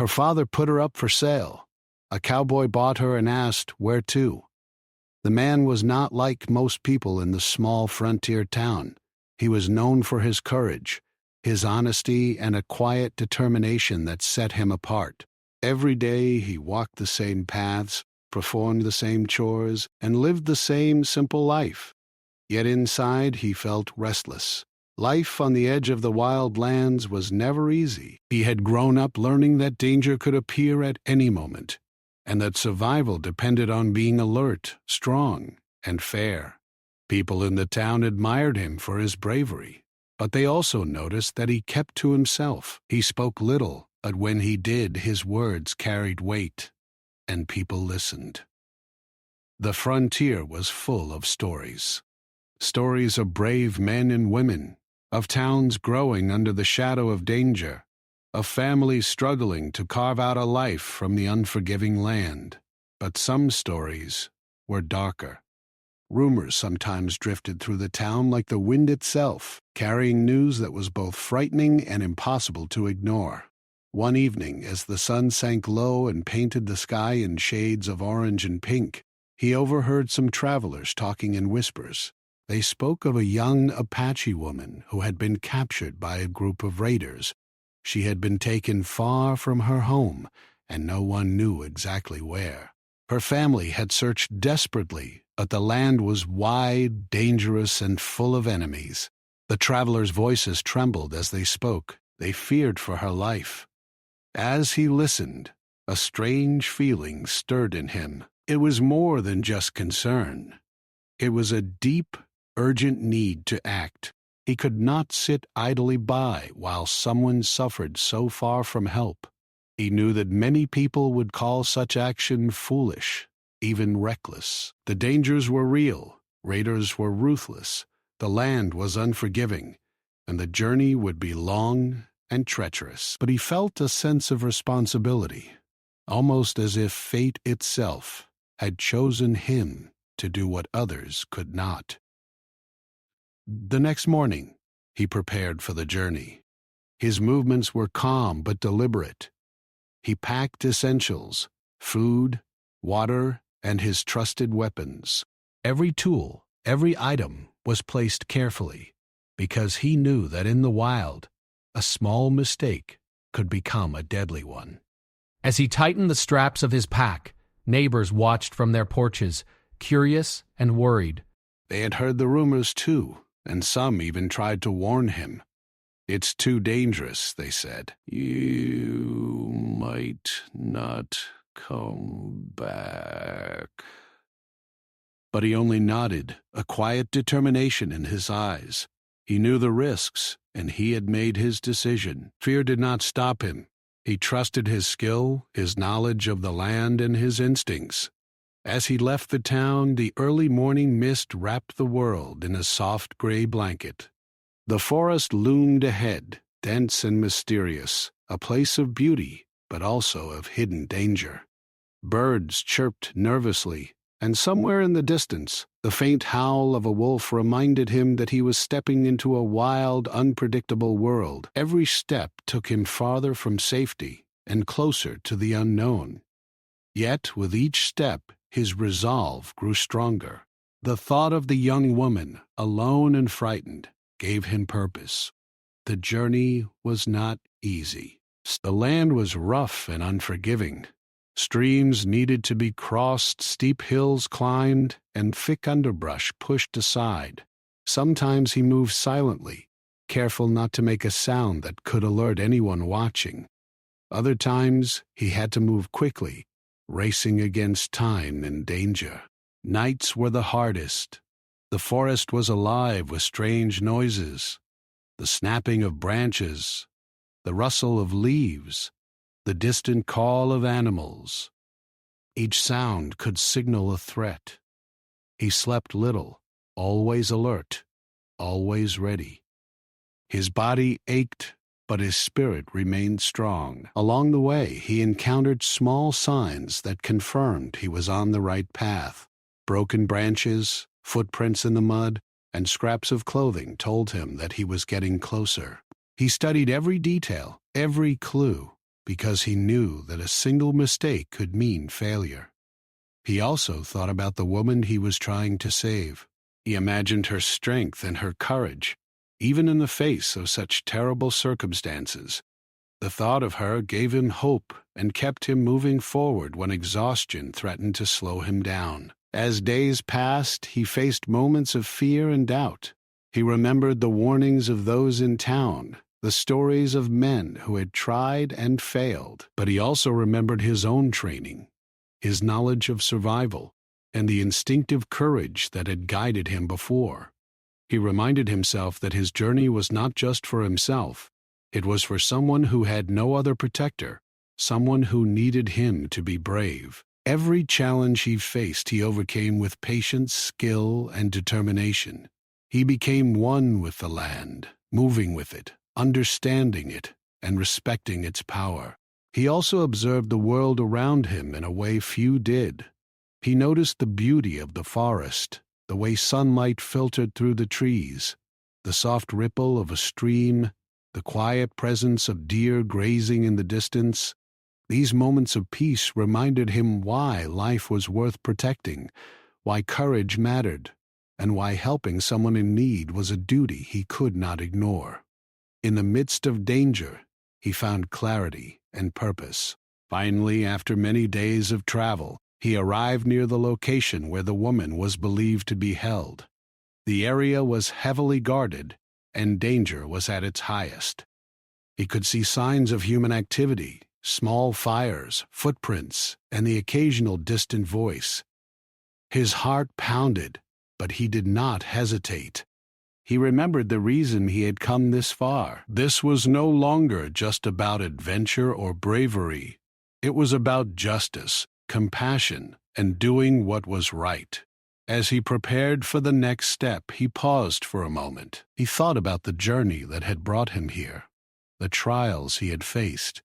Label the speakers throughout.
Speaker 1: Her father put her up for sale. A cowboy bought her and asked, "Where to?" The man was not like most people in the small frontier town. He was known for his courage, his honesty, and a quiet determination that set him apart. Every day he walked the same paths, performed the same chores, and lived the same simple life. Yet inside he felt restless. Life on the edge of the wild lands was never easy. He had grown up learning that danger could appear at any moment, and that survival depended on being alert, strong, and fair. People in the town admired him for his bravery, but they also noticed that he kept to himself. He spoke little, but when he did, his words carried weight, and people listened. The frontier was full of stories. Stories of brave men and women, of towns growing under the shadow of danger, of families struggling to carve out a life from the unforgiving land. But some stories were darker. Rumors sometimes drifted through the town like the wind itself, carrying news that was both frightening and impossible to ignore. One evening, as the sun sank low and painted the sky in shades of orange and pink, he overheard some travelers talking in whispers. They spoke of a young Apache woman who had been captured by a group of raiders. She had been taken far from her home, and no one knew exactly where. Her family had searched desperately, but the land was wide, dangerous, and full of enemies. The travelers' voices trembled as they spoke. They feared for her life. As he listened, a strange feeling stirred in him. It was more than just concern. It was a deep, urgent need to act. He could not sit idly by while someone suffered so far from help. He knew that many people would call such action foolish, even reckless. The dangers were real, raiders were ruthless, the land was unforgiving, and the journey would be long and treacherous. But he felt a sense of responsibility, almost as if fate itself had chosen him to do what others could not. The next morning, he prepared for the journey. His movements were calm but deliberate. He packed essentials, food, water, and his trusted weapons. Every tool, every item was placed carefully, because he knew that in the wild, a small mistake could become a deadly one. As he tightened the straps of his pack, neighbors watched from their porches, curious and worried. They had heard the rumors too, and some even tried to warn him. "It's too dangerous," they said. "You might not come back." But he only nodded, a quiet determination in his eyes. He knew the risks, and he had made his decision. Fear did not stop him. He trusted his skill, his knowledge of the land, and his instincts. As he left the town, the early morning mist wrapped the world in a soft gray blanket. The forest loomed ahead, dense and mysterious, a place of beauty, but also of hidden danger. Birds chirped nervously, and somewhere in the distance, the faint howl of a wolf reminded him that he was stepping into a wild, unpredictable world. Every step took him farther from safety and closer to the unknown. Yet, with each step, his resolve grew stronger. The thought of the young woman, alone and frightened, gave him purpose. The journey was not easy. The land was rough and unforgiving. Streams needed to be crossed, steep hills climbed, and thick underbrush pushed aside. Sometimes he moved silently, careful not to make a sound that could alert anyone watching. Other times he had to move quickly, racing against time and danger. Nights were the hardest. The forest was alive with strange noises, the snapping of branches, the rustle of leaves, the distant call of animals. Each sound could signal a threat. He slept little, always alert, always ready. His body ached, but his spirit remained strong. Along the way, he encountered small signs that confirmed he was on the right path. Broken branches, footprints in the mud, and scraps of clothing told him that he was getting closer. He studied every detail, every clue, because he knew that a single mistake could mean failure. He also thought about the woman he was trying to save. He imagined her strength and her courage, even in the face of such terrible circumstances. The thought of her gave him hope and kept him moving forward when exhaustion threatened to slow him down. As days passed, he faced moments of fear and doubt. He remembered the warnings of those in town, the stories of men who had tried and failed, but he also remembered his own training, his knowledge of survival, and the instinctive courage that had guided him before. He reminded himself that his journey was not just for himself. It was for someone who had no other protector, someone who needed him to be brave. Every challenge he faced he overcame with patience, skill, and determination. He became one with the land, moving with it, understanding it, and respecting its power. He also observed the world around him in a way few did. He noticed the beauty of the forest, the way sunlight filtered through the trees, the soft ripple of a stream, the quiet presence of deer grazing in the distance. These moments of peace reminded him why life was worth protecting, why courage mattered, and why helping someone in need was a duty he could not ignore. In the midst of danger, he found clarity and purpose. Finally, after many days of travel, he arrived near the location where the woman was believed to be held. The area was heavily guarded, and danger was at its highest. He could see signs of human activity, small fires, footprints, and the occasional distant voice. His heart pounded, but he did not hesitate. He remembered the reason he had come this far. This was no longer just about adventure or bravery. It was about justice, compassion, and doing what was right. As he prepared for the next step, he paused for a moment. He thought about the journey that had brought him here, the trials he had faced,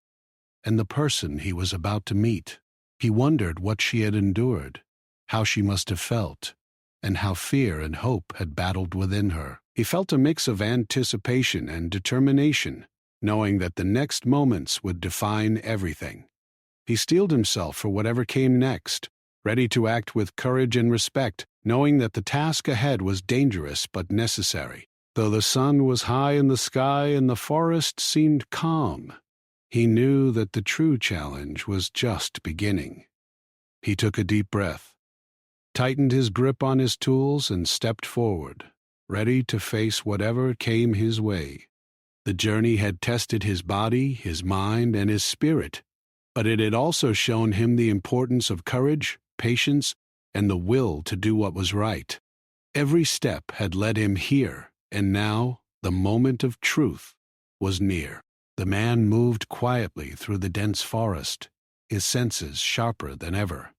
Speaker 1: and the person he was about to meet. He wondered what she had endured, how she must have felt, and how fear and hope had battled within her. He felt a mix of anticipation and determination, knowing that the next moments would define everything. He steeled himself for whatever came next, ready to act with courage and respect, knowing that the task ahead was dangerous but necessary. Though the sun was high in the sky and the forest seemed calm, he knew that the true challenge was just beginning. He took a deep breath, tightened his grip on his tools, and stepped forward, ready to face whatever came his way. The journey had tested his body, his mind, and his spirit, but it had also shown him the importance of courage, patience, and the will to do what was right. Every step had led him here, and now the moment of truth was near. The man moved quietly through the dense forest, his senses sharper than ever.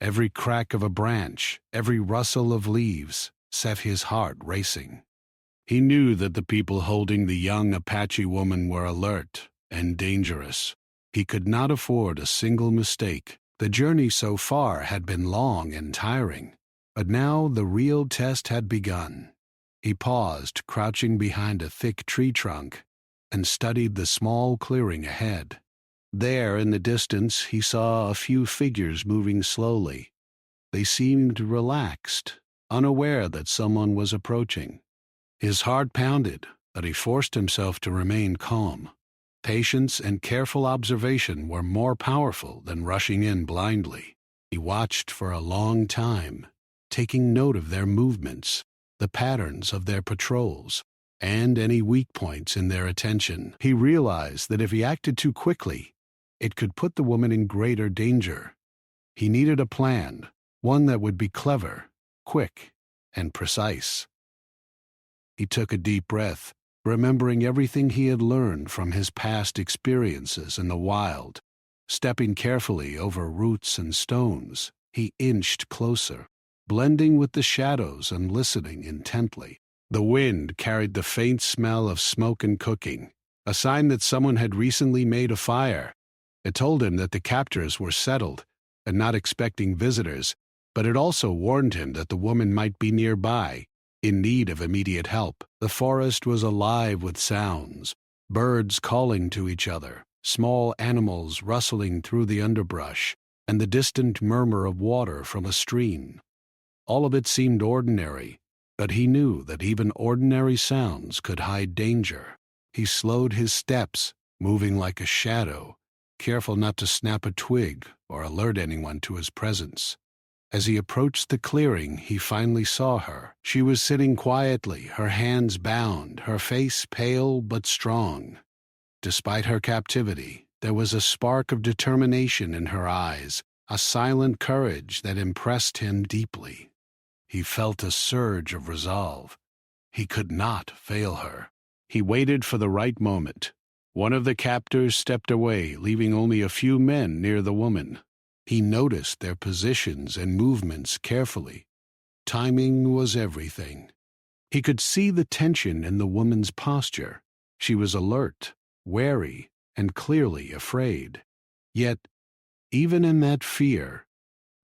Speaker 1: Every crack of a branch, every rustle of leaves, set his heart racing. He knew that the people holding the young Apache woman were alert and dangerous. He could not afford a single mistake. The journey so far had been long and tiring, but now the real test had begun. He paused, crouching behind a thick tree trunk, and studied the small clearing ahead. There, in the distance, he saw a few figures moving slowly. They seemed relaxed, unaware that someone was approaching. His heart pounded, but he forced himself to remain calm. Patience and careful observation were more powerful than rushing in blindly. He watched for a long time, taking note of their movements, the patterns of their patrols, and any weak points in their attention. He realized that if he acted too quickly, it could put the woman in greater danger. He needed a plan, one that would be clever, quick, and precise. He took a deep breath, remembering everything he had learned from his past experiences in the wild. Stepping carefully over roots and stones, he inched closer, blending with the shadows and listening intently. The wind carried the faint smell of smoke and cooking, a sign that someone had recently made a fire. It told him that the captors were settled and not expecting visitors, but it also warned him that the woman might be nearby, in need of immediate help. The forest was alive with sounds, birds calling to each other, small animals rustling through the underbrush, and the distant murmur of water from a stream. All of it seemed ordinary, but he knew that even ordinary sounds could hide danger. He slowed his steps, moving like a shadow, careful not to snap a twig or alert anyone to his presence. As he approached the clearing, he finally saw her. She was sitting quietly, her hands bound, her face pale but strong. Despite her captivity, there was a spark of determination in her eyes, a silent courage that impressed him deeply. He felt a surge of resolve. He could not fail her. He waited for the right moment. One of the captors stepped away, leaving only a few men near the woman. He noticed their positions and movements carefully. Timing was everything. He could see the tension in the woman's posture. She was alert, wary, and clearly afraid. Yet, even in that fear,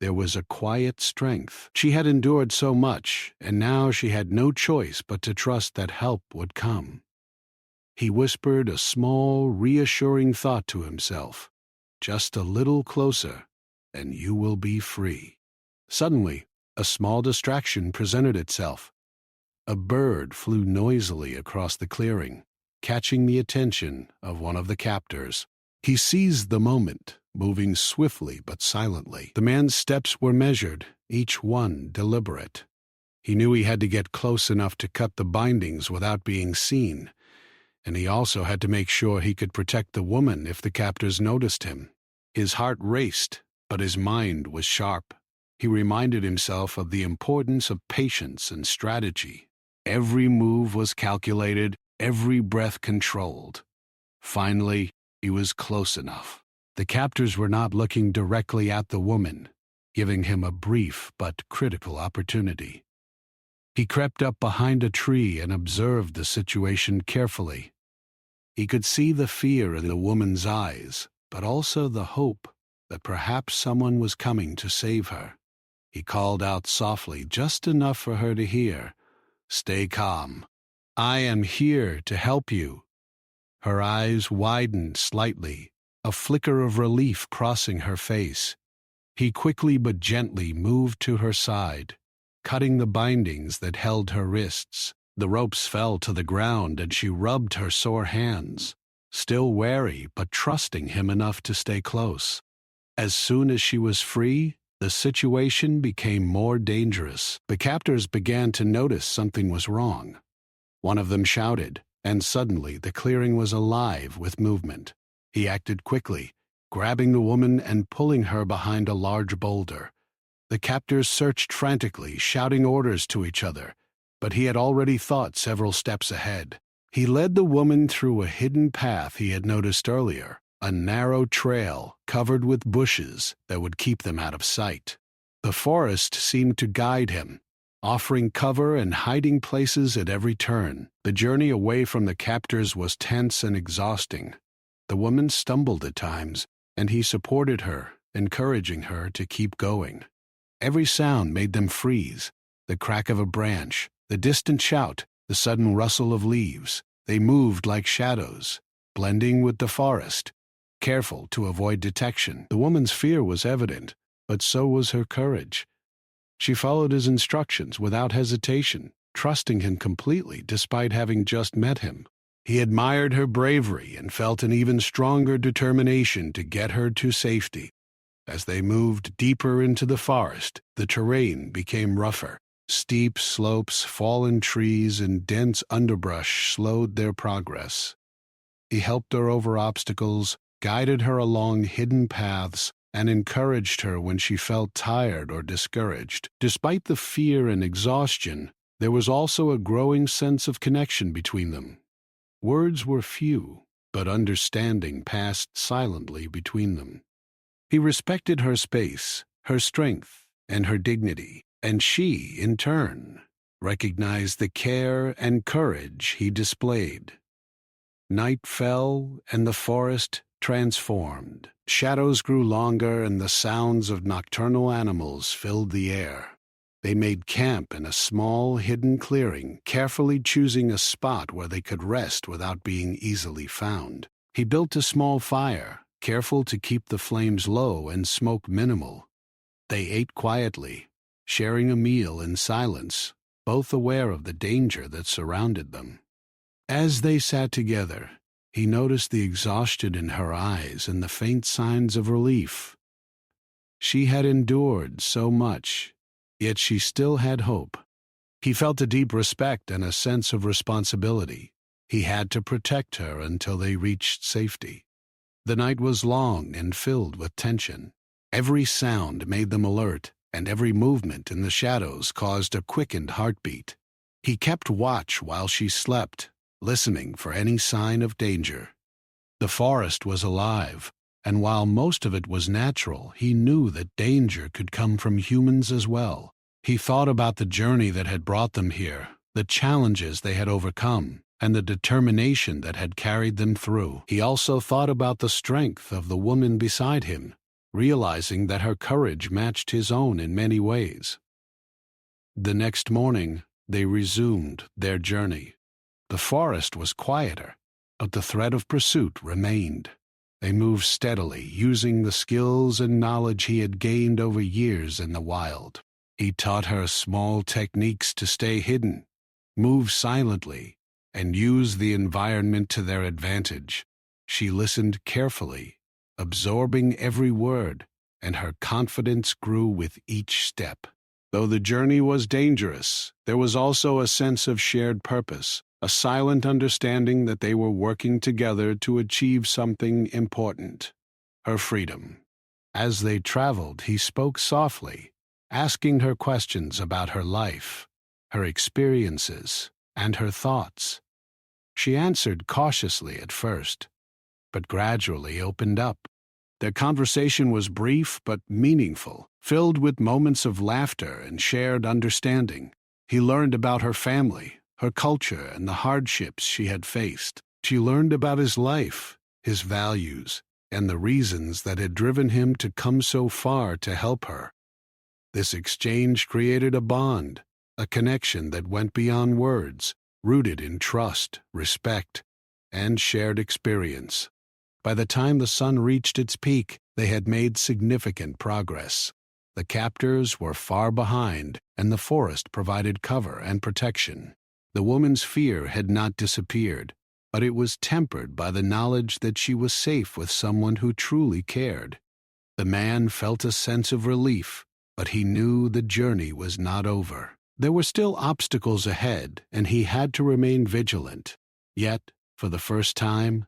Speaker 1: there was a quiet strength. She had endured so much, and now she had no choice but to trust that help would come. He whispered a small, reassuring thought to himself. Just a little closer, and you will be free. Suddenly, a small distraction presented itself. A bird flew noisily across the clearing, catching the attention of one of the captors. He seized the moment, moving swiftly but silently. The man's steps were measured, each one deliberate. He knew he had to get close enough to cut the bindings without being seen, and he also had to make sure he could protect the woman if the captors noticed him. His heart raced, but his mind was sharp. He reminded himself of the importance of patience and strategy. Every move was calculated, every breath controlled. Finally, he was close enough. The captors were not looking directly at the woman, giving him a brief but critical opportunity. He crept up behind a tree and observed the situation carefully. He could see the fear in the woman's eyes, but also the hope that perhaps someone was coming to save her. He called out softly, just enough for her to hear, "Stay calm. I am here to help you." Her eyes widened slightly, a flicker of relief crossing her face. He quickly but gently moved to her side, cutting the bindings that held her wrists. The ropes fell to the ground and she rubbed her sore hands, still wary but trusting him enough to stay close. As soon as she was free, the situation became more dangerous. The captors began to notice something was wrong. One of them shouted, and suddenly the clearing was alive with movement. He acted quickly, grabbing the woman and pulling her behind a large boulder. The captors searched frantically, shouting orders to each other, but he had already thought several steps ahead. He led the woman through a hidden path he had noticed earlier, a narrow trail covered with bushes that would keep them out of sight. The forest seemed to guide him, offering cover and hiding places at every turn. The journey away from the captors was tense and exhausting. The woman stumbled at times, and he supported her, encouraging her to keep going. Every sound made them freeze, the crack of a branch, the distant shout, the sudden rustle of leaves. They moved like shadows, blending with the forest, careful to avoid detection. The woman's fear was evident, but so was her courage. She followed his instructions without hesitation, trusting him completely despite having just met him. He admired her bravery and felt an even stronger determination to get her to safety. As they moved deeper into the forest, the terrain became rougher. Steep slopes, fallen trees, and dense underbrush slowed their progress. He helped her over obstacles, guided her along hidden paths, and encouraged her when she felt tired or discouraged. Despite the fear and exhaustion, there was also a growing sense of connection between them. Words were few, but understanding passed silently between them. He respected her space, her strength, and her dignity, and she, in turn, recognized the care and courage he displayed. Night fell, and the forest transformed. Shadows grew longer, and the sounds of nocturnal animals filled the air. They made camp in a small, hidden clearing, carefully choosing a spot where they could rest without being easily found. He built a small fire, careful to keep the flames low and smoke minimal. They ate quietly, sharing a meal in silence, both aware of the danger that surrounded them. As they sat together, he noticed the exhaustion in her eyes and the faint signs of relief. She had endured so much, yet she still had hope. He felt a deep respect and a sense of responsibility. He had to protect her until they reached safety. The night was long and filled with tension. Every sound made them alert, and every movement in the shadows caused a quickened heartbeat. He kept watch while she slept, listening for any sign of danger. The forest was alive, and while most of it was natural, he knew that danger could come from humans as well. He thought about the journey that had brought them here, the challenges they had overcome, and the determination that had carried them through. He also thought about the strength of the woman beside him, realizing that her courage matched his own in many ways. The next morning, they resumed their journey. The forest was quieter, but the threat of pursuit remained. They moved steadily, using the skills and knowledge he had gained over years in the wild. He taught her small techniques to stay hidden, move silently, and use the environment to their advantage. She listened carefully, absorbing every word, and her confidence grew with each step. Though the journey was dangerous, there was also a sense of shared purpose, a silent understanding that they were working together to achieve something important: her freedom. As they traveled, he spoke softly, asking her questions about her life, her experiences, and her thoughts. She answered cautiously at first, but gradually opened up. Their conversation was brief but meaningful, filled with moments of laughter and shared understanding. He learned about her family, her culture, and the hardships she had faced. She learned about his life, his values, and the reasons that had driven him to come so far to help her. This exchange created a bond, a connection that went beyond words, rooted in trust, respect, and shared experience. By the time the sun reached its peak, they had made significant progress. The captors were far behind, and the forest provided cover and protection. The woman's fear had not disappeared, but it was tempered by the knowledge that she was safe with someone who truly cared. The man felt a sense of relief, but he knew the journey was not over. There were still obstacles ahead, and he had to remain vigilant. Yet, for the first time,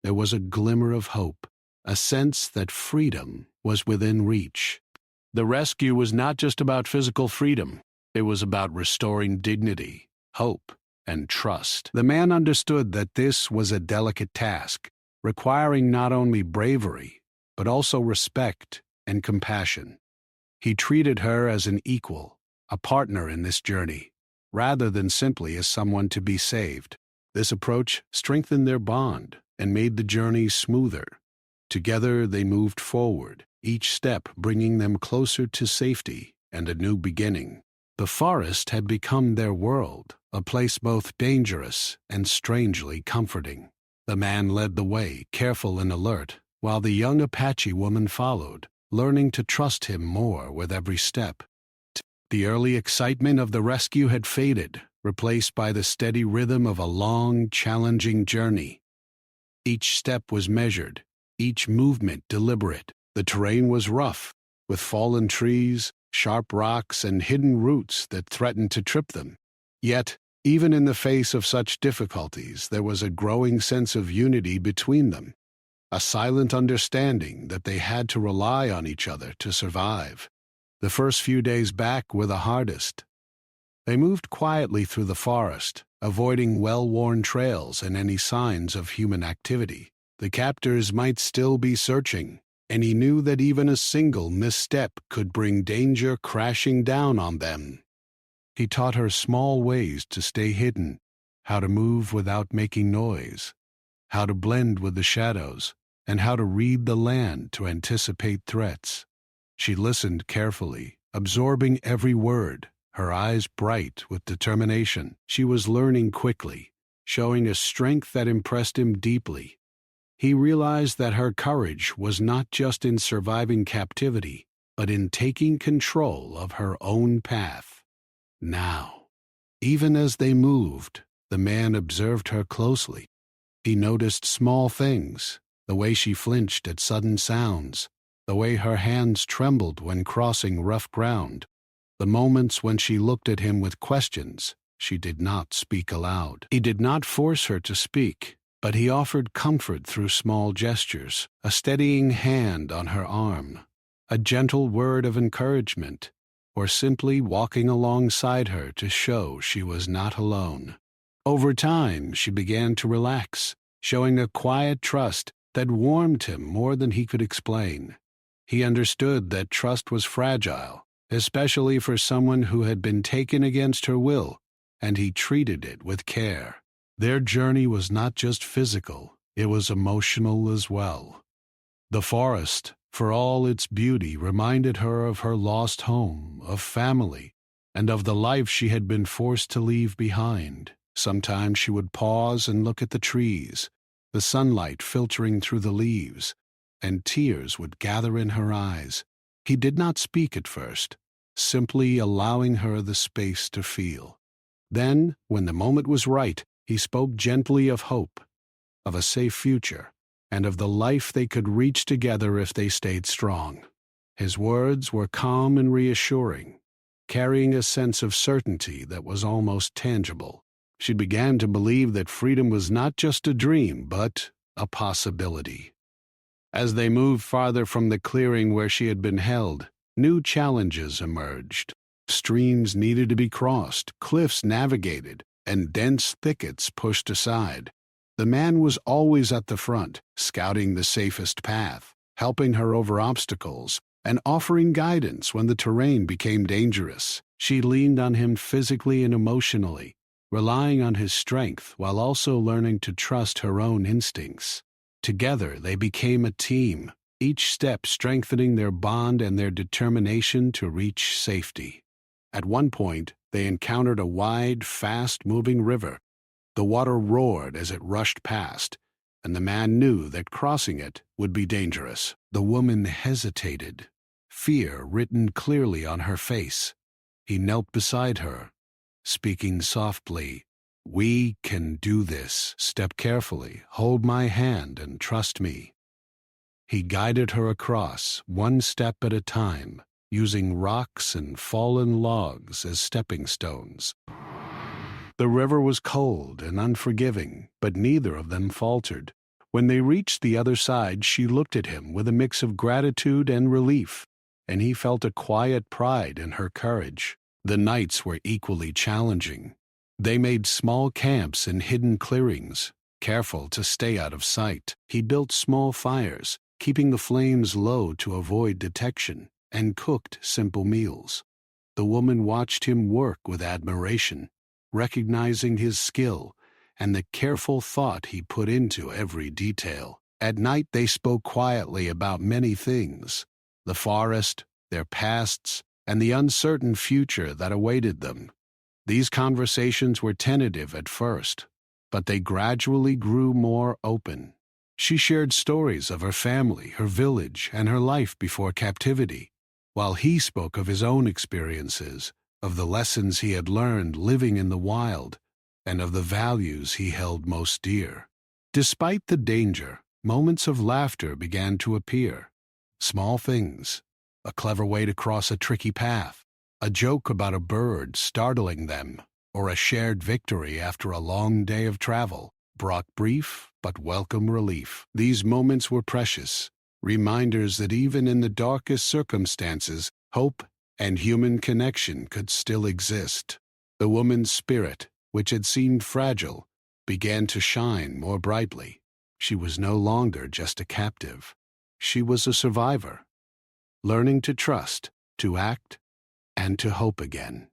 Speaker 1: there was a glimmer of hope, a sense that freedom was within reach. The rescue was not just about physical freedom. It was about restoring dignity, hope, and trust. The man understood that this was a delicate task, requiring not only bravery, but also respect and compassion. He treated her as an equal, a partner in this journey, rather than simply as someone to be saved. This approach strengthened their bond and made the journey smoother. Together they moved forward, each step bringing them closer to safety and a new beginning. The forest had become their world, a place both dangerous and strangely comforting. The man led the way, careful and alert, while the young Apache woman followed, learning to trust him more with every step. The early excitement of the rescue had faded, replaced by the steady rhythm of a long, challenging journey. Each step was measured, each movement deliberate. The terrain was rough, with fallen trees, sharp rocks, and hidden roots that threatened to trip them. Yet, even in the face of such difficulties, there was a growing sense of unity between them, a silent understanding that they had to rely on each other to survive. The first few days back were the hardest. They moved quietly through the forest, avoiding well-worn trails and any signs of human activity. The captors might still be searching, and he knew that even a single misstep could bring danger crashing down on them. He taught her small ways to stay hidden, how to move without making noise, how to blend with the shadows, and how to read the land to anticipate threats. She listened carefully, absorbing every word, her eyes bright with determination. She was learning quickly, showing a strength that impressed him deeply. He realized that her courage was not just in surviving captivity, but in taking control of her own path. Now, even as they moved, the man observed her closely. He noticed small things, the way she flinched at sudden sounds, the way her hands trembled when crossing rough ground, the moments when she looked at him with questions. She did not speak aloud. He did not force her to speak, but he offered comfort through small gestures, a steadying hand on her arm, a gentle word of encouragement, or simply walking alongside her to show she was not alone. Over time, she began to relax, showing a quiet trust that warmed him more than he could explain. He understood that trust was fragile, especially for someone who had been taken against her will, and he treated it with care. Their journey was not just physical, it was emotional as well. The forest, for all its beauty, reminded her of her lost home, of family, and of the life she had been forced to leave behind. Sometimes she would pause and look at the trees, the sunlight filtering through the leaves, and tears would gather in her eyes. He did not speak at first, simply allowing her the space to feel. Then, when the moment was right, he spoke gently of hope, of a safe future, and of the life they could reach together if they stayed strong. His words were calm and reassuring, carrying a sense of certainty that was almost tangible. She began to believe that freedom was not just a dream, but a possibility. As they moved farther from the clearing where she had been held, new challenges emerged. Streams needed to be crossed, cliffs navigated, and dense thickets pushed aside. The man was always at the front, scouting the safest path, helping her over obstacles, and offering guidance when the terrain became dangerous. She leaned on him physically and emotionally, relying on his strength while also learning to trust her own instincts. Together they became a team, each step strengthening their bond and their determination to reach safety. At one point, they encountered a wide, fast-moving river. The water roared as it rushed past, and the man knew that crossing it would be dangerous. The woman hesitated, fear written clearly on her face. He knelt beside her, speaking softly, "We can do this. Step carefully, hold my hand, and trust me." He guided her across, one step at a time, using rocks and fallen logs as stepping stones. The river was cold and unforgiving, but neither of them faltered. When they reached the other side, she looked at him with a mix of gratitude and relief, and he felt a quiet pride in her courage. The nights were equally challenging. They made small camps in hidden clearings, careful to stay out of sight. He built small fires, keeping the flames low to avoid detection, and cooked simple meals. The woman watched him work with admiration, recognizing his skill and the careful thought he put into every detail. At night they spoke quietly about many things: the forest, their pasts, and the uncertain future that awaited them. These conversations were tentative at first, but they gradually grew more open. She shared stories of her family, her village, and her life before captivity, while he spoke of his own experiences, of the lessons he had learned living in the wild, and of the values he held most dear. Despite the danger, moments of laughter began to appear. Small things, a clever way to cross a tricky path, a joke about a bird startling them, or a shared victory after a long day of travel, brought brief but welcome relief. These moments were precious, reminders that even in the darkest circumstances, hope and human connection could still exist. The woman's spirit, which had seemed fragile, began to shine more brightly. She was no longer just a captive. She was a survivor, learning to trust, to act, and to hope again.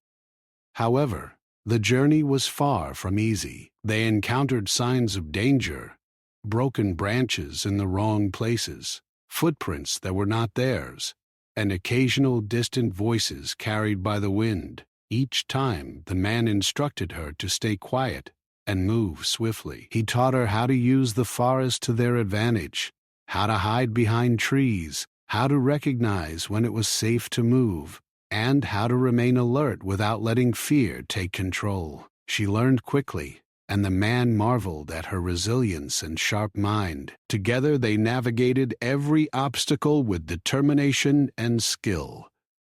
Speaker 1: However, the journey was far from easy. They encountered signs of danger, broken branches in the wrong places, footprints that were not theirs, and occasional distant voices carried by the wind. Each time, the man instructed her to stay quiet, and move swiftly. He taught her how to use the forest to their advantage, how to hide behind trees, how to recognize when it was safe to move, and how to remain alert without letting fear take control. She learned quickly, and the man marveled at her resilience and sharp mind. Together they navigated every obstacle with determination and skill.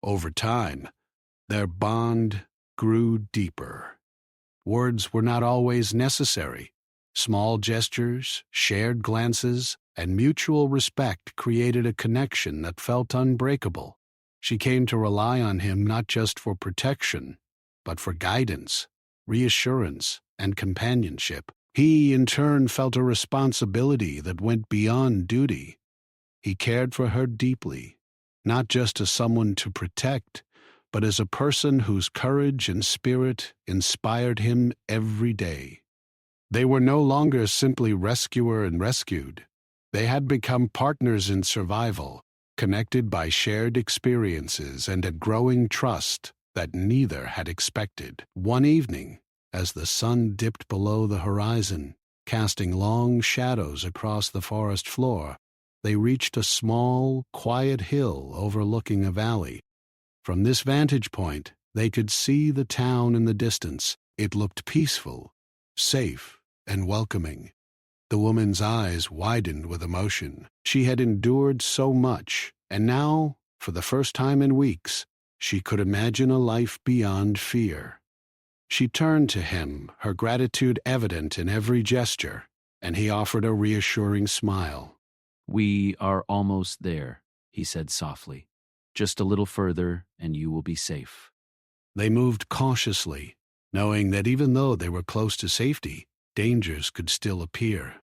Speaker 1: Over time, their bond grew deeper. Words were not always necessary. Small gestures, shared glances, and mutual respect created a connection that felt unbreakable. She came to rely on him not just for protection, but for guidance, reassurance, and companionship. He, in turn, felt a responsibility that went beyond duty. He cared for her deeply, not just as someone to protect, but as a person whose courage and spirit inspired him every day. They were no longer simply rescuer and rescued. They had become partners in survival, connected by shared experiences and a growing trust that neither had expected. One evening, as the sun dipped below the horizon, casting long shadows across the forest floor, they reached a small, quiet hill overlooking a valley. From this vantage point, they could see the town in the distance. It looked peaceful, safe, and welcoming. The woman's eyes widened with emotion. She had endured so much, and now, for the first time in weeks, she could imagine a life beyond fear. She turned to him, her gratitude evident in every gesture, and he offered a reassuring smile.
Speaker 2: "We are almost there," he said softly. "Just a little further, and you will be safe."
Speaker 1: They moved cautiously, knowing that even though they were close to safety, dangers could still appear.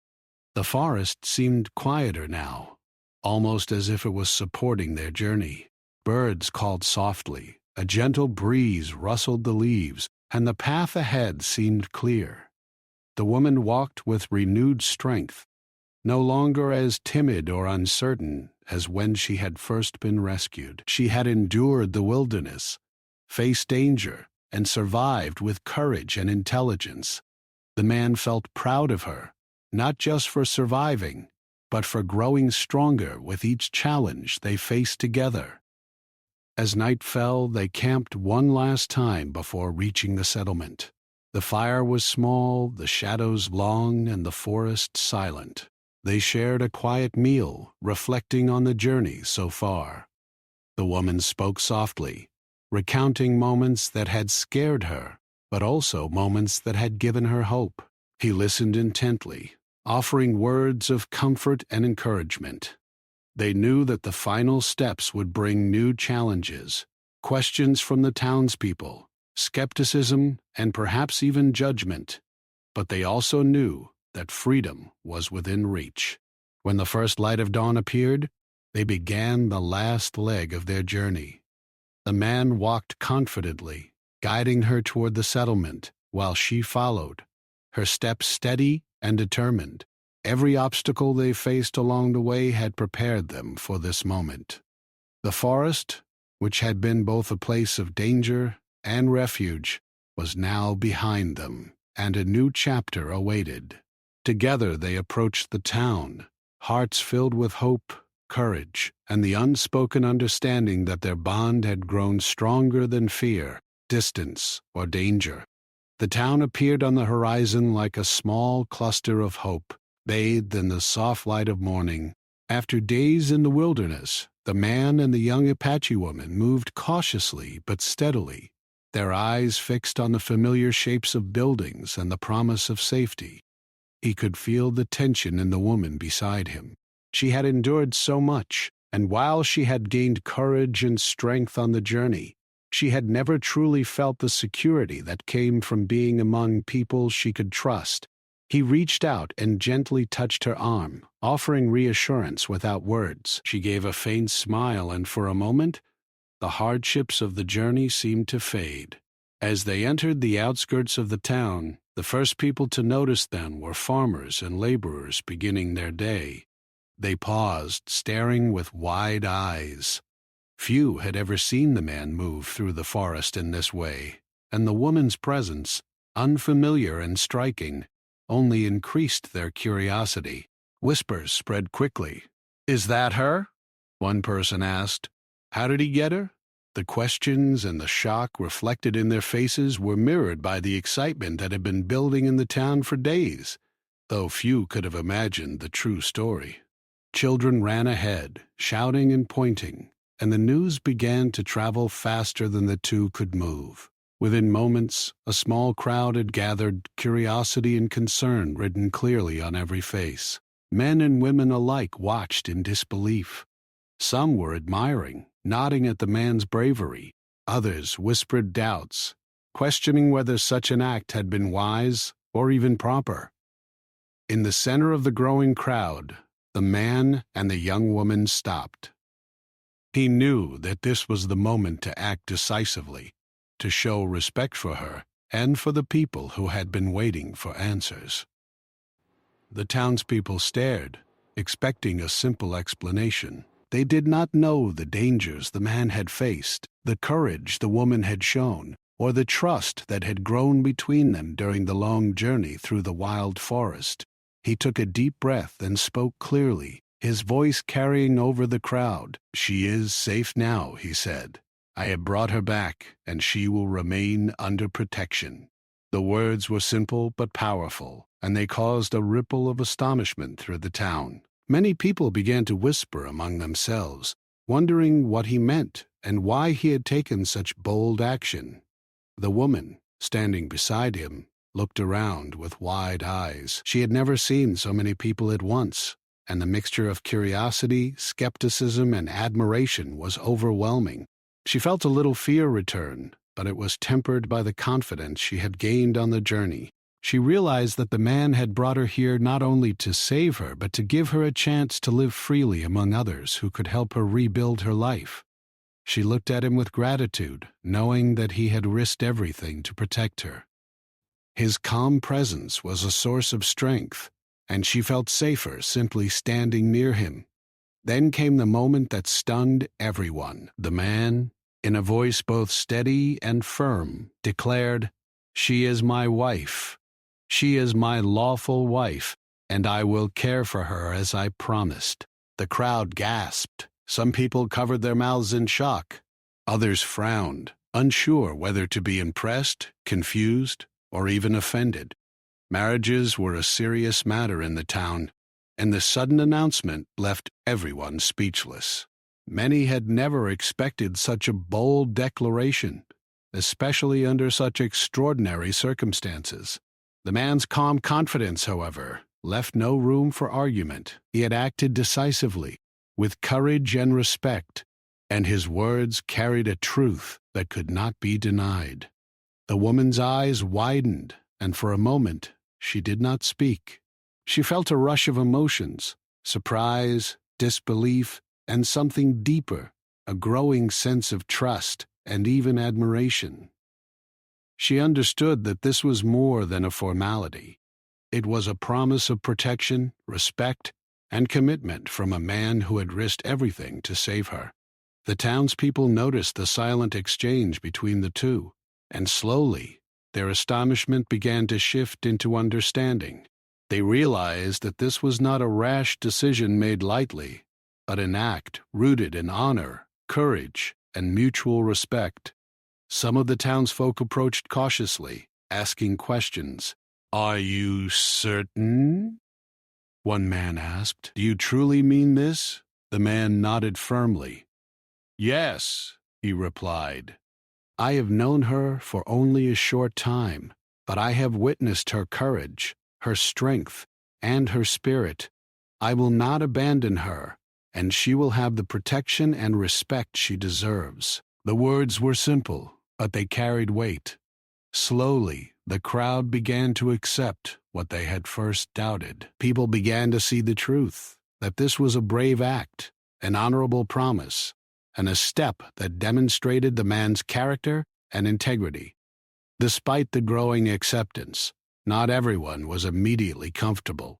Speaker 1: The forest seemed quieter now, almost as if it was supporting their journey. Birds called softly, a gentle breeze rustled the leaves, and the path ahead seemed clear. The woman walked with renewed strength, no longer as timid or uncertain as when she had first been rescued. She had endured the wilderness, faced danger, and survived with courage and intelligence. The man felt proud of her, not just for surviving, but for growing stronger with each challenge they faced together. As night fell, they camped one last time before reaching the settlement. The fire was small, the shadows long, and the forest silent. They shared a quiet meal, reflecting on the journey so far. The woman spoke softly, recounting moments that had scared her, but also moments that had given her hope. He listened intently, offering words of comfort and encouragement. They knew that the final steps would bring new challenges, questions from the townspeople, skepticism, and perhaps even judgment. But they also knew that freedom was within reach. When the first light of dawn appeared, they began the last leg of their journey. The man walked confidently, guiding her toward the settlement, while she followed, her steps steady and determined. Every obstacle they faced along the way had prepared them for this moment. The forest, which had been both a place of danger and refuge, was now behind them, and a new chapter awaited. Together they approached the town, hearts filled with hope, courage, and the unspoken understanding that their bond had grown stronger than fear, distance, or danger. The town appeared on the horizon like a small cluster of hope, bathed in the soft light of morning. After days in the wilderness, the man and the young Apache woman moved cautiously but steadily, their eyes fixed on the familiar shapes of buildings and the promise of safety. He could feel the tension in the woman beside him. She had endured so much, and while she had gained courage and strength on the journey, she had never truly felt the security that came from being among people she could trust. He reached out and gently touched her arm, offering reassurance without words. She gave a faint smile, and for a moment, the hardships of the journey seemed to fade. As they entered the outskirts of the town, the first people to notice them were farmers and laborers beginning their day. They paused, staring with wide eyes. Few had ever seen the man move through the forest in this way, and the woman's presence, unfamiliar and striking, only increased their curiosity. Whispers spread quickly. "Is that her?" one person asked. "How did he get her?" The questions and the shock reflected in their faces were mirrored by the excitement that had been building in the town for days, though few could have imagined the true story. Children ran ahead, shouting and pointing, and the news began to travel faster than the two could move. Within moments, a small crowd had gathered, curiosity and concern written clearly on every face. Men and women alike watched in disbelief. Some were admiring, nodding at the man's bravery. Others whispered doubts, questioning whether such an act had been wise or even proper. In the center of the growing crowd, the man and the young woman stopped. He knew that this was the moment to act decisively, to show respect for her and for the people who had been waiting for answers. The townspeople stared, expecting a simple explanation. They did not know the dangers the man had faced, the courage the woman had shown, or the trust that had grown between them during the long journey through the wild forest. He took a deep breath and spoke clearly, his voice carrying over the crowd. "She is safe now," he said. "I have brought her back, and she will remain under protection." The words were simple but powerful, and they caused a ripple of astonishment through the town. Many people began to whisper among themselves, wondering what he meant and why he had taken such bold action. The woman, standing beside him, looked around with wide eyes. She had never seen so many people at once, and the mixture of curiosity, skepticism, and admiration was overwhelming. She felt a little fear return, but it was tempered by the confidence she had gained on the journey. She realized that the man had brought her here not only to save her, but to give her a chance to live freely among others who could help her rebuild her life. She looked at him with gratitude, knowing that he had risked everything to protect her. His calm presence was a source of strength, and she felt safer simply standing near him. Then came the moment that stunned everyone. The man, in a voice both steady and firm, declared, "She is my wife. She is my lawful wife, and I will care for her as I promised." The crowd gasped. Some people covered their mouths in shock. Others frowned, unsure whether to be impressed, confused, or even offended. Marriages were a serious matter in the town, and the sudden announcement left everyone speechless. Many had never expected such a bold declaration, especially under such extraordinary circumstances. The man's calm confidence, however, left no room for argument. He had acted decisively, with courage and respect, and his words carried a truth that could not be denied. The woman's eyes widened, and for a moment she did not speak. She felt a rush of emotions, surprise, disbelief, and something deeper, a growing sense of trust and even admiration. She understood that this was more than a formality. It was a promise of protection, respect, and commitment from a man who had risked everything to save her. The townspeople noticed the silent exchange between the two, and slowly their astonishment began to shift into understanding. They realized that this was not a rash decision made lightly, but an act rooted in honor, courage, and mutual respect. Some of the townsfolk approached cautiously, asking questions. "Are you certain?" one man asked. "Do you truly mean this?" The man nodded firmly. "Yes," he replied. "I have known her for only a short time, but I have witnessed her courage, her strength, and her spirit. I will not abandon her, and she will have the protection and respect she deserves." The words were simple, but they carried weight. Slowly, the crowd began to accept what they had first doubted. People began to see the truth, that this was a brave act, an honorable promise, and a step that demonstrated the man's character and integrity. Despite the growing acceptance, not everyone was immediately comfortable.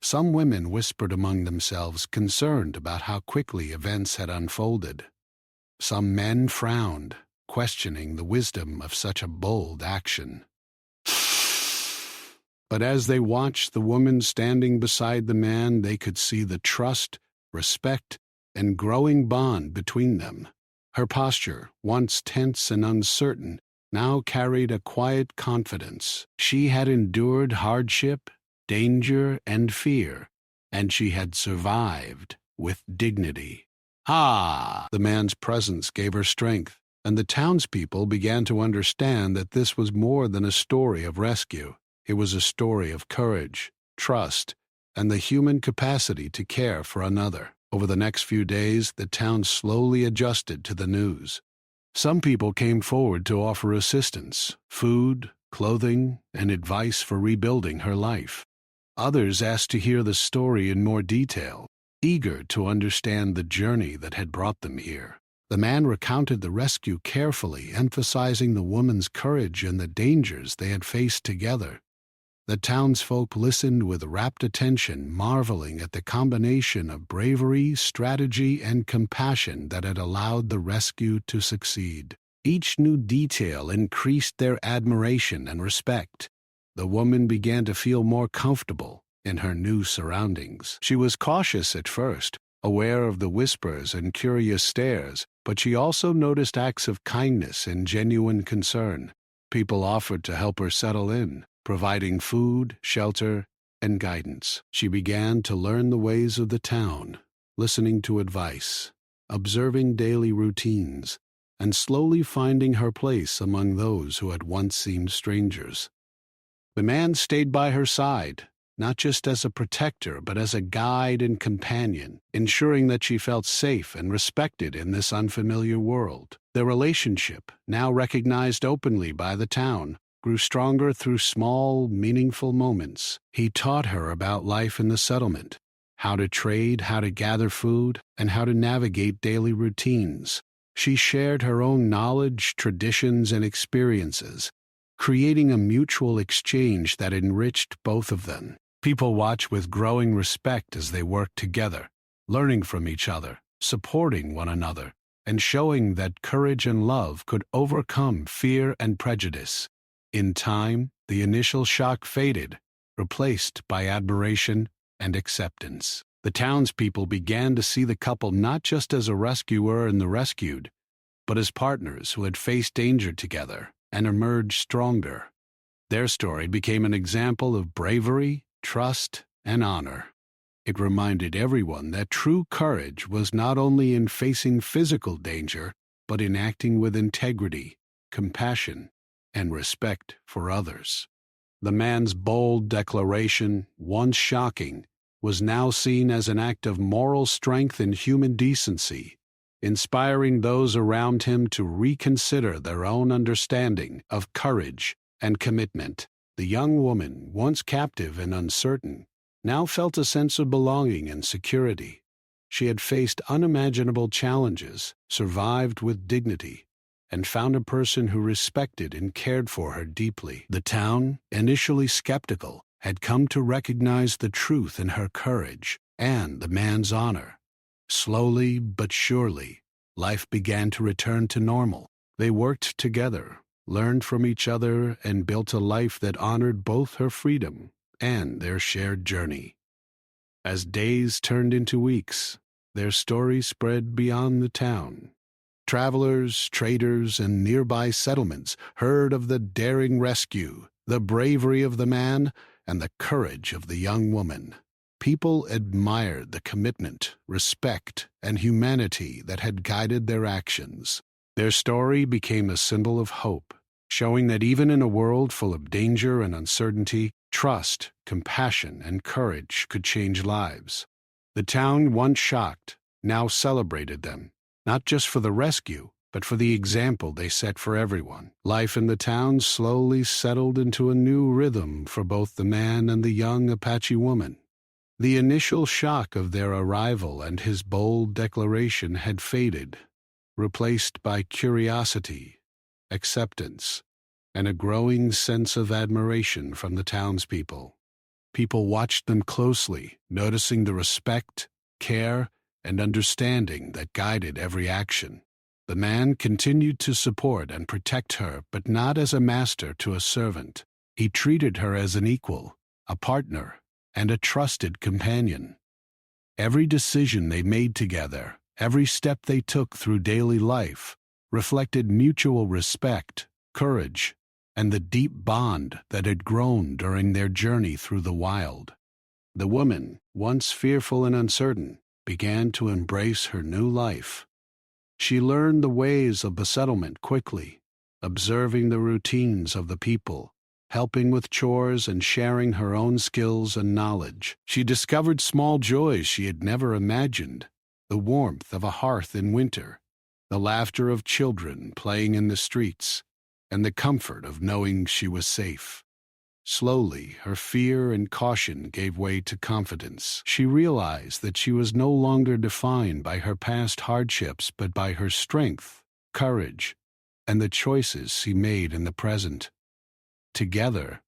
Speaker 1: Some women whispered among themselves, concerned about how quickly events had unfolded. Some men frowned, questioning the wisdom of such a bold action. But as they watched the woman standing beside the man, they could see the trust, respect, and growing bond between them. Her posture, once tense and uncertain, now carried a quiet confidence. She had endured hardship, danger, and fear, and she had survived with dignity. Ah! The man's presence gave her strength, and the townspeople began to understand that this was more than a story of rescue. It was a story of courage, trust, and the human capacity to care for another. Over the next few days, the town slowly adjusted to the news. Some people came forward to offer assistance, food, clothing, and advice for rebuilding her life. Others asked to hear the story in more detail, eager to understand the journey that had brought them here. The man recounted the rescue carefully, emphasizing the woman's courage and the dangers they had faced together. The townsfolk listened with rapt attention, marveling at the combination of bravery, strategy, and compassion that had allowed the rescue to succeed. Each new detail increased their admiration and respect. The woman began to feel more comfortable in her new surroundings. She was cautious at first, aware of the whispers and curious stares, but she also noticed acts of kindness and genuine concern. People offered to help her settle in, providing food, shelter, and guidance. She began to learn the ways of the town, listening to advice, observing daily routines, and slowly finding her place among those who had once seemed strangers. The man stayed by her side, not just as a protector, but as a guide and companion, ensuring that she felt safe and respected in this unfamiliar world. Their relationship, now recognized openly by the town, grew stronger through small, meaningful moments. He taught her about life in the settlement, how to trade, how to gather food, and how to navigate daily routines. She shared her own knowledge, traditions, and experiences, creating a mutual exchange that enriched both of them. People watched with growing respect as they worked together, learning from each other, supporting one another, and showing that courage and love could overcome fear and prejudice. In time, the initial shock faded, replaced by admiration and acceptance. The townspeople began to see the couple not just as a rescuer and the rescued, but as partners who had faced danger together and emerged stronger. Their story became an example of bravery, trust, and honor. It reminded everyone that true courage was not only in facing physical danger, but in acting with integrity, compassion, and respect for others. The man's bold declaration, once shocking, was now seen as an act of moral strength and human decency, inspiring those around him to reconsider their own understanding of courage and commitment. The young woman, once captive and uncertain, now felt a sense of belonging and security. She had faced unimaginable challenges, survived with dignity, and found a person who respected and cared for her deeply. The town, initially skeptical, had come to recognize the truth in her courage and the man's honor. Slowly but surely, life began to return to normal. They worked together, learned from each other, and built a life that honored both her freedom and their shared journey. As days turned into weeks, their story spread beyond the town. Travelers, traders, and nearby settlements heard of the daring rescue, the bravery of the man, and the courage of the young woman. People admired the commitment, respect, and humanity that had guided their actions. Their story became a symbol of hope, showing that even in a world full of danger and uncertainty, trust, compassion, and courage could change lives. The town, once shocked, now celebrated them, not just for the rescue, but for the example they set for everyone. Life in the town slowly settled into a new rhythm for both the man and the young Apache woman. The initial shock of their arrival and his bold declaration had faded, replaced by curiosity, acceptance, and a growing sense of admiration from the townspeople. People watched them closely, noticing the respect, care, and understanding that guided every action. The man continued to support and protect her, but not as a master to a servant, He treated her as an equal, a partner, and a trusted companion. Every decision they made together, every step they took through daily life, reflected mutual respect, courage, and the deep bond that had grown during their journey through the wild. The woman, once fearful and uncertain, began to embrace her new life. She learned the ways of the settlement quickly, observing the routines of the people, helping with chores and sharing her own skills and knowledge. She discovered small joys she had never imagined, the warmth of a hearth in winter, the laughter of children playing in the streets, and the comfort of knowing she was safe. Slowly, her fear and caution gave way to confidence. She realized that she was no longer defined by her past hardships but by her strength, courage, and the choices she made in the present. Together,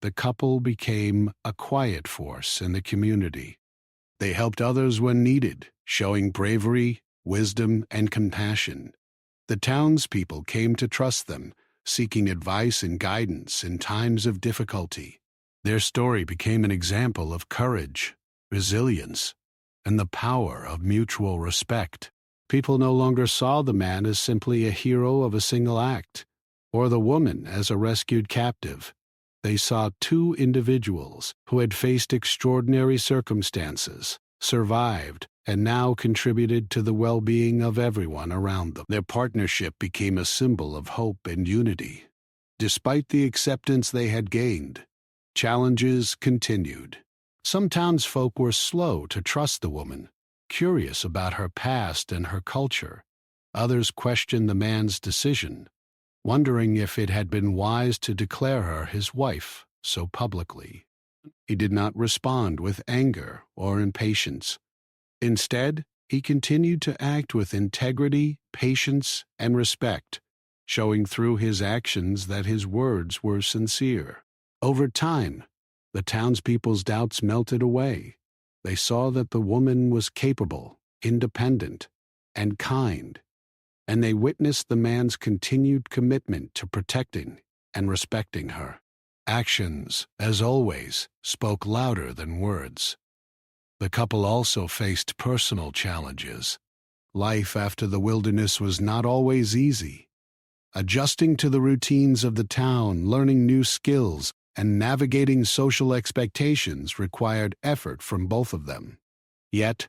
Speaker 1: the couple became a quiet force in the community. They helped others when needed, showing bravery, wisdom, and compassion. The townspeople came to trust them, seeking advice and guidance in times of difficulty. Their story became an example of courage, resilience, and the power of mutual respect. People no longer saw the man as simply a hero of a single act, or the woman as a rescued captive. They saw two individuals who had faced extraordinary circumstances, survived, and now contributed to the well-being of everyone around them. Their partnership became a symbol of hope and unity. Despite the acceptance they had gained, challenges continued. Some townsfolk were slow to trust the woman, curious about her past and her culture. Others questioned the man's decision, wondering if it had been wise to declare her his wife so publicly. He did not respond with anger or impatience. Instead, he continued to act with integrity, patience, and respect, showing through his actions that his words were sincere. Over time, the townspeople's doubts melted away. They saw that the woman was capable, independent, and kind, and they witnessed the man's continued commitment to protecting and respecting her. Actions, as always, spoke louder than words. The couple also faced personal challenges. Life after the wilderness was not always easy. Adjusting to the routines of the town, learning new skills, and navigating social expectations required effort from both of them. Yet,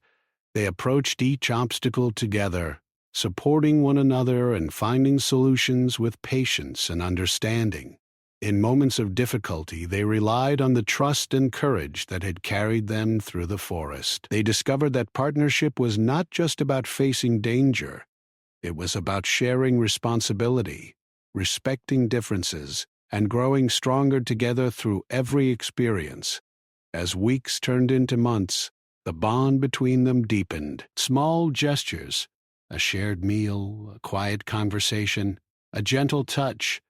Speaker 1: they approached each obstacle together, supporting one another and finding solutions with patience and understanding. In moments of difficulty, they relied on the trust and courage that had carried them through the forest. They discovered that partnership was not just about facing danger. It was about sharing responsibility, respecting differences, and growing stronger together through every experience. As weeks turned into months, the bond between them deepened. Small gestures, a shared meal, a quiet conversation, a gentle touch,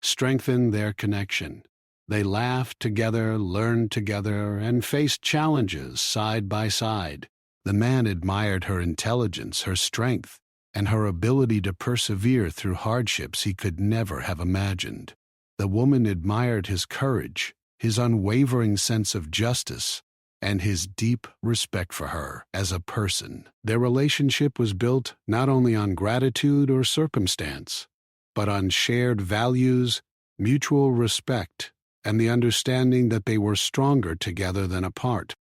Speaker 1: strengthened their connection. They laughed together, learned together, and faced challenges side by side. The man admired her intelligence, her strength, and her ability to persevere through hardships he could never have imagined. The woman admired his courage, his unwavering sense of justice, and his deep respect for her as a person. Their relationship was built not only on gratitude or circumstance, but on shared values, mutual respect, and the understanding that they were stronger together than apart.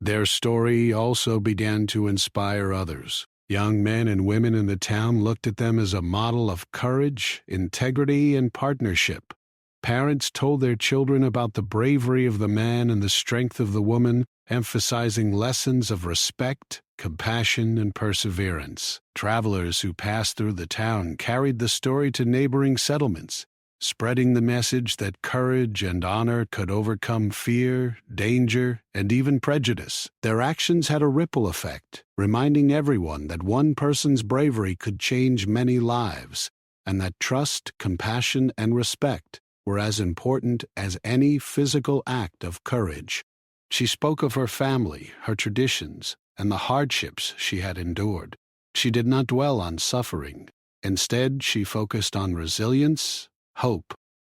Speaker 1: Their story also began to inspire others. Young men and women in the town looked at them as a model of courage, integrity, and partnership. Parents told their children about the bravery of the man and the strength of the woman, emphasizing lessons of respect, compassion, and perseverance. Travelers who passed through the town carried the story to neighboring settlements, spreading the message that courage and honor could overcome fear, danger, and even prejudice. Their actions had a ripple effect, reminding everyone that one person's bravery could change many lives, and that trust, compassion, and respect were as important as any physical act of courage. She spoke of her family, her traditions, and the hardships she had endured. She did not dwell on suffering. Instead, she focused on resilience, hope,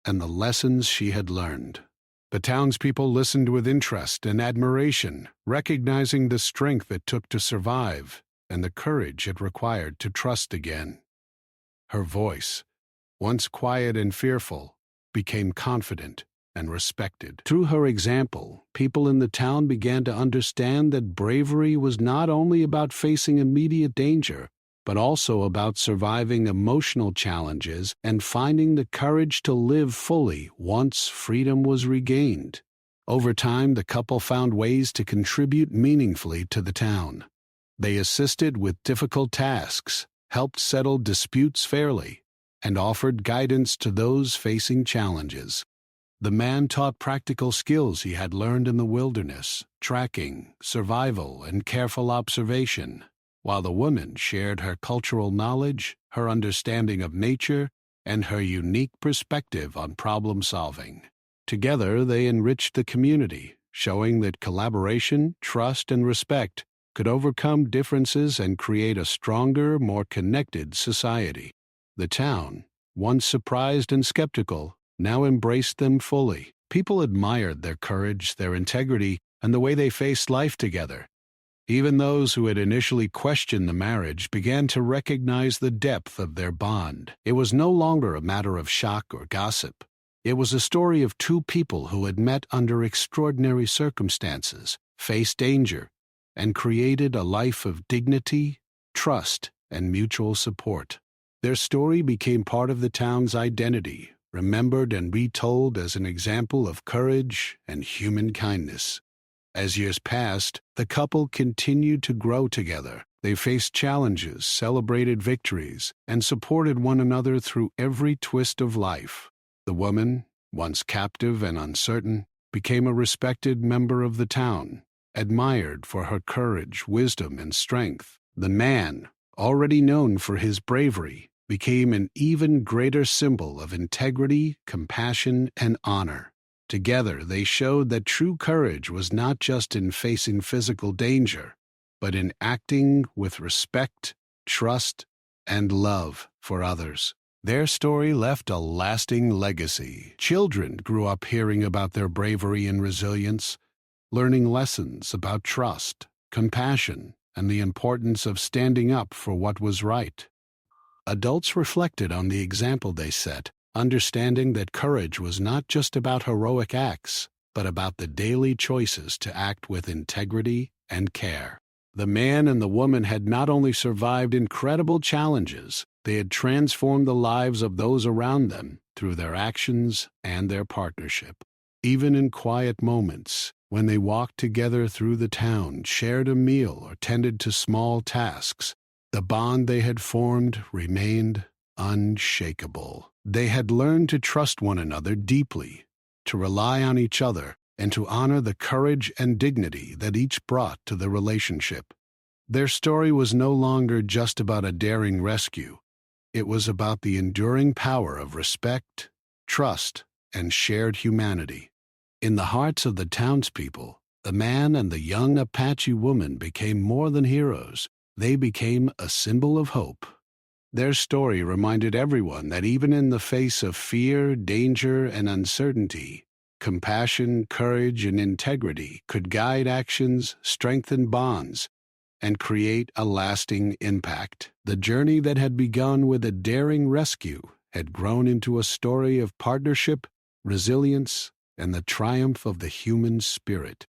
Speaker 1: and the lessons she had learned. The townspeople listened with interest and admiration, recognizing the strength it took to survive and the courage it required to trust again. Her voice, once quiet and fearful, became confident and respected. Through her example, people in the town began to understand that bravery was not only about facing immediate danger, but also about surviving emotional challenges and finding the courage to live fully once freedom was regained. Over time, the couple found ways to contribute meaningfully to the town. They assisted with difficult tasks, helped settle disputes fairly, and offered guidance to those facing challenges. The man taught practical skills he had learned in the wilderness, tracking, survival, and careful observation, while the woman shared her cultural knowledge, her understanding of nature, and her unique perspective on problem solving. Together, they enriched the community, showing that collaboration, trust, and respect could overcome differences and create a stronger, more connected society. The town, once surprised and skeptical, now embraced them fully. People admired their courage, their integrity, and the way they faced life together. Even those who had initially questioned the marriage began to recognize the depth of their bond. It was no longer a matter of shock or gossip. It was a story of two people who had met under extraordinary circumstances, faced danger, and created a life of dignity, trust, and mutual support. Their story became part of the town's identity, remembered and retold as an example of courage and human kindness. As years passed, the couple continued to grow together. They faced challenges, celebrated victories, and supported one another through every twist of life. The woman, once captive and uncertain, became a respected member of the town, admired for her courage, wisdom, and strength. The man, already known for his bravery, became an even greater symbol of integrity, compassion, and honor. Together, they showed that true courage was not just in facing physical danger, but in acting with respect, trust, and love for others. Their story left a lasting legacy. Children grew up hearing about their bravery and resilience, learning lessons about trust, compassion, and the importance of standing up for what was right. Adults reflected on the example they set, understanding that courage was not just about heroic acts, but about the daily choices to act with integrity and care. The man and the woman had not only survived incredible challenges, they had transformed the lives of those around them through their actions and their partnership. Even in quiet moments, when they walked together through the town, shared a meal, or tended to small tasks, the bond they had formed remained unshakable. They had learned to trust one another deeply, to rely on each other, and to honor the courage and dignity that each brought to the relationship. Their story was no longer just about a daring rescue. It was about the enduring power of respect, trust, and shared humanity. In the hearts of the townspeople, the man and the young Apache woman became more than heroes. They became a symbol of hope. Their story reminded everyone that even in the face of fear, danger, and uncertainty, compassion, courage, and integrity could guide actions, strengthen bonds, and create a lasting impact. The journey that had begun with a daring rescue had grown into a story of partnership, resilience, and the triumph of the human spirit.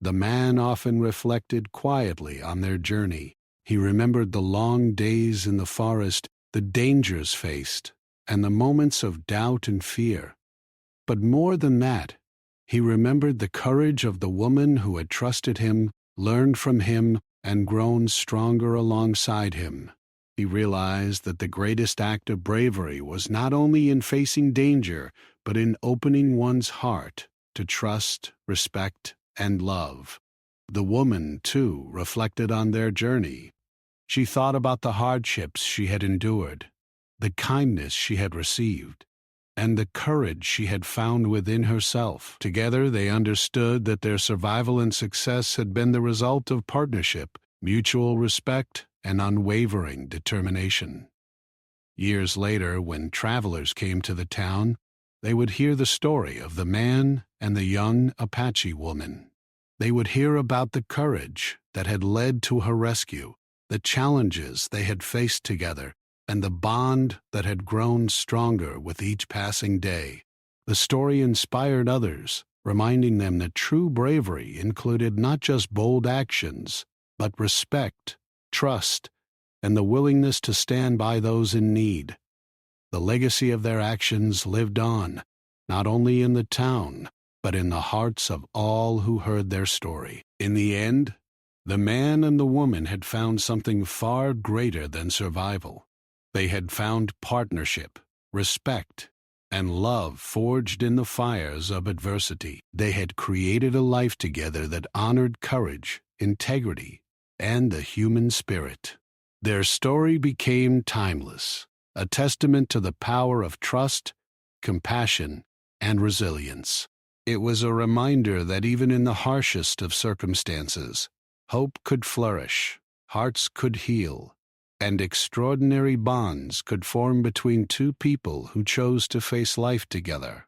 Speaker 1: The man often reflected quietly on their journey. He remembered the long days in the forest, the dangers faced, and the moments of doubt and fear. But more than that, he remembered the courage of the woman who had trusted him, learned from him, and grown stronger alongside him. He realized that the greatest act of bravery was not only in facing danger, but in opening one's heart to trust, respect, and love. The woman, too, reflected on their journey. She thought about the hardships she had endured, the kindness she had received, and the courage she had found within herself. Together, they understood that their survival and success had been the result of partnership, mutual respect, and unwavering determination. Years later, when travelers came to the town, They would hear the story of the man and the young Apache woman. They would hear about the courage that had led to her rescue, the challenges they had faced together, and the bond that had grown stronger with each passing day. The story inspired others, reminding them that true bravery included not just bold actions, but respect, trust, and the willingness to stand by those in need. The legacy of their actions lived on, not only in the town, but in the hearts of all who heard their story. In the end, the man and the woman had found something far greater than survival. They had found partnership, respect, and love forged in the fires of adversity. They had created a life together that honored courage, integrity, and the human spirit. Their story became timeless, a testament to the power of trust, compassion, and resilience. It was a reminder that even in the harshest of circumstances, hope could flourish, hearts could heal, and extraordinary bonds could form between two people who chose to face life together.